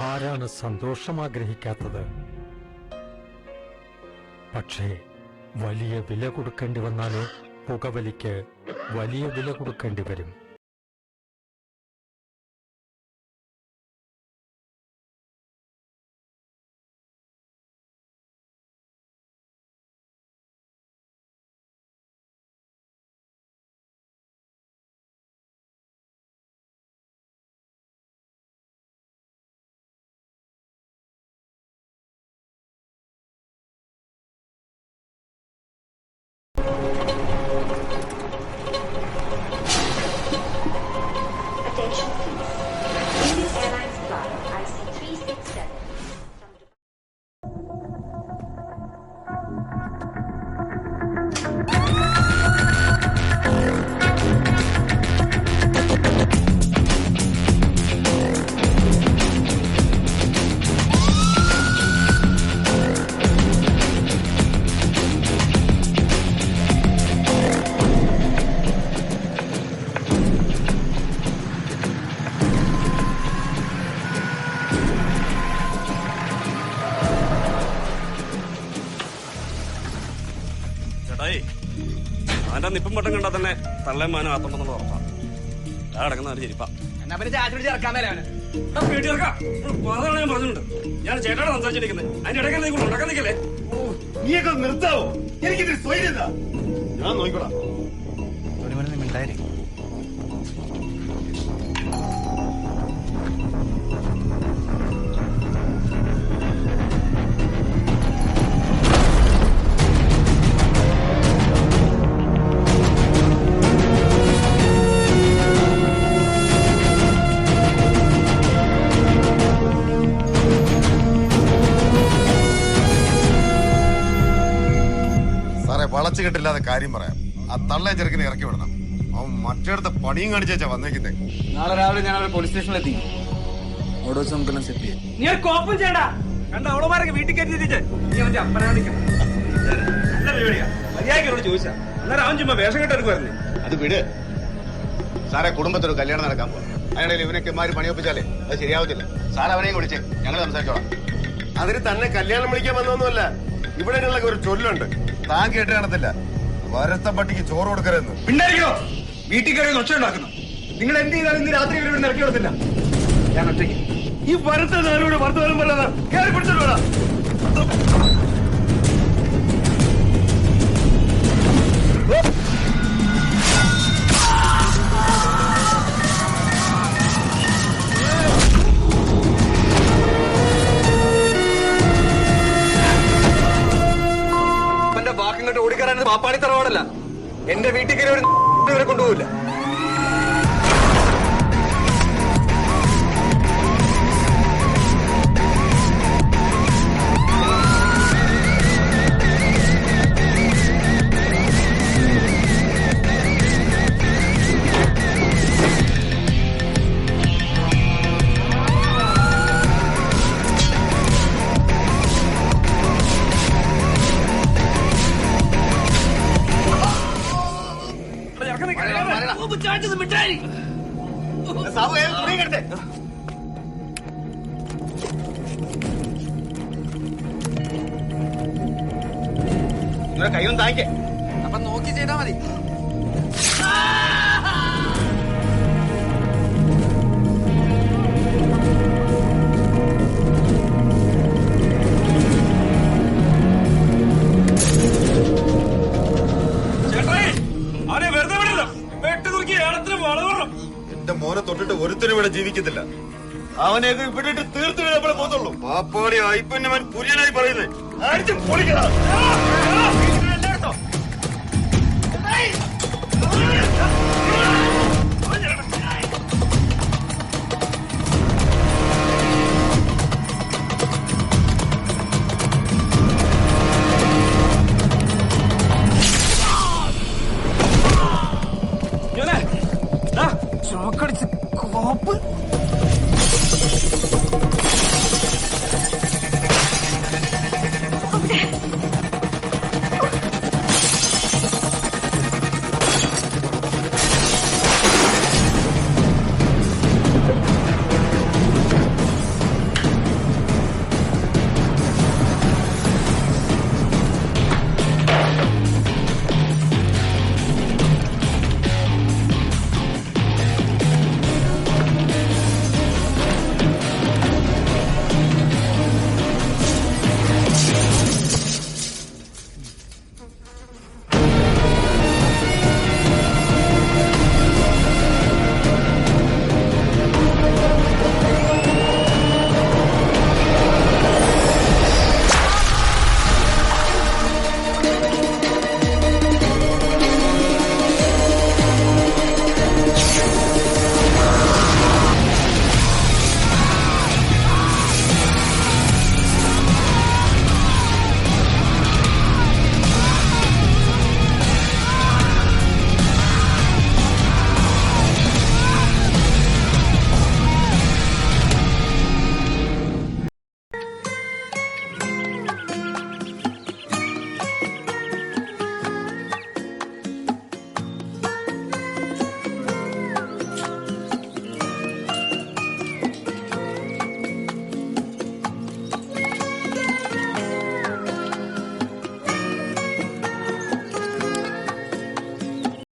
ആരാണ് സന്തോഷം ആഗ്രഹിക്കാത്തത്? പക്ഷേ വലിയ വില കൊടുക്കേണ്ടി വന്നാലോ? പുകവലിക്ക് വലിയ വില കൊടുക്കേണ്ടി വരും. Attention please. Indian Airlines flight IC367 from Dubai. അവന്റെ നിപ്പം വട്ടം കണ്ടാ തന്നെ തള്ളേമാനും ആത്തണ്ടെന്നുള്ള ഉറപ്പാണ്. ആ കിടക്കുന്ന ഒരു ചെരിപ്പ എന്നാ പിന്നെ ചാറ്റ് ചേർക്കാൻ മേലെ അവന് ഞാൻ പറഞ്ഞിട്ടുണ്ട്. ഞാൻ ചേട്ടനോട് സംസാരിച്ചിരിക്കുന്നത് അതിന്റെ ഇടയ്ക്ക് നീ ഉണ്ടാക്കാൻ നിൽക്കല്ലേ? നീയൊക്കെ നിർത്താവോ? എനിക്കിത് സ്വൈര്യം ഞാൻ നോക്കിക്കോളാം. മിണ്ടായി വളച്ചു കെട്ടില്ലാതെ കാര്യം പറയാം. ആ തള്ളേ ചെറുക്കിനെ ഇറക്കി വിടണം. അവൻ മറ്റേടത്തെ പണിയും കാണിച്ചാ വന്നേക്കുന്നേ. നാളെ രാവിലെ ഞാൻ പോലീസ് സ്റ്റേഷനിലെത്തി. അവിടെ വെച്ച് നമുക്കെല്ലാം സെറ്റ് ചെയ്യാം. നീ ഒരു കോപ്പം ചെയ്യണ്ട. കണ്ട അവളമാരൊക്കെ വീട്ടിൽ കയറ്റി തിരിച്ച് നീ അവന്റെ അപ്പനാണിക്കണം. നല്ല പരിപാടിയാ. മര്യാദയോട് ചോദിച്ചാ അന്നേരം അവൻ ചുമ്മാ വേഷം കെട്ടെടുക്കുമായിരുന്നേ. അത് വിട് സാറെ. കുടുംബത്തൊരു കല്യാണം നടക്കാൻ പോകും. അതിനിടയിൽ ഇവനൊക്കെ മാറി പണിയൊപ്പിച്ചാലേ അത് ശരിയാവത്തില്ല. സാർ അവനെയും വിളിച്ചേ, ഞങ്ങൾ സംസാരിച്ചോളാം. അതിന് തന്നെ കല്യാണം വിളിക്കാൻ വന്നൊന്നുമല്ല. ഇവിടെ ഒരു ചൊല്ലുണ്ട്, താൻ കേട്ട് കാണത്തില്ല. വരത്ത പട്ടിക്ക് ചോറ് കൊടുക്കരുതെന്ന്. പിണ്ടായിരിക്കോ? വീട്ടിൽ കയറി ഒച്ച ഉണ്ടാക്കുന്നു. നിങ്ങൾ എന്ത് ചെയ്താലും ഇന്ന് രാത്രി ഇവരെ ഇറക്കി കൊടുത്തില്ല. ഞാൻ ഒറ്റയ്ക്ക് ഈ വരത്ത നേരോട് വർത്തമാനം പറയാതെ കയറി പിടിച്ചിട്ട് വേണം. വാക്കിങ്ങോട്ട് ഓടിക്കറാനത് പാപ്പാടി തറവാടല്ല. എന്റെ വീട്ടിൽ കയറി ഒരു ഇവരെ കൊണ്ടുപോകില്ല. കൈയൊന്നും താങ്കേ. അപ്പൊ നോക്കി ചെയ്താ മതി. അവനെ വെറുതെ വിടില്ല. വെട്ടി നോക്കി ഏടത്തിന് വളവണം. എന്റെ മോനെ തൊട്ടിട്ട് ഒരുത്തരും ഇവിടെ ജീവിക്കത്തില്ല. അവനെ വിട്ടിട്ട് തീർത്ത് നമ്മളെ പോത്തുള്ളൂ. പാപ്പാടി അയ്പന്നവൻ കുര്യനായി പറയുന്നേ. അടിച്ച് പൊളിക്കടാ. ചോക്കടിച്ച് കോപ്പ്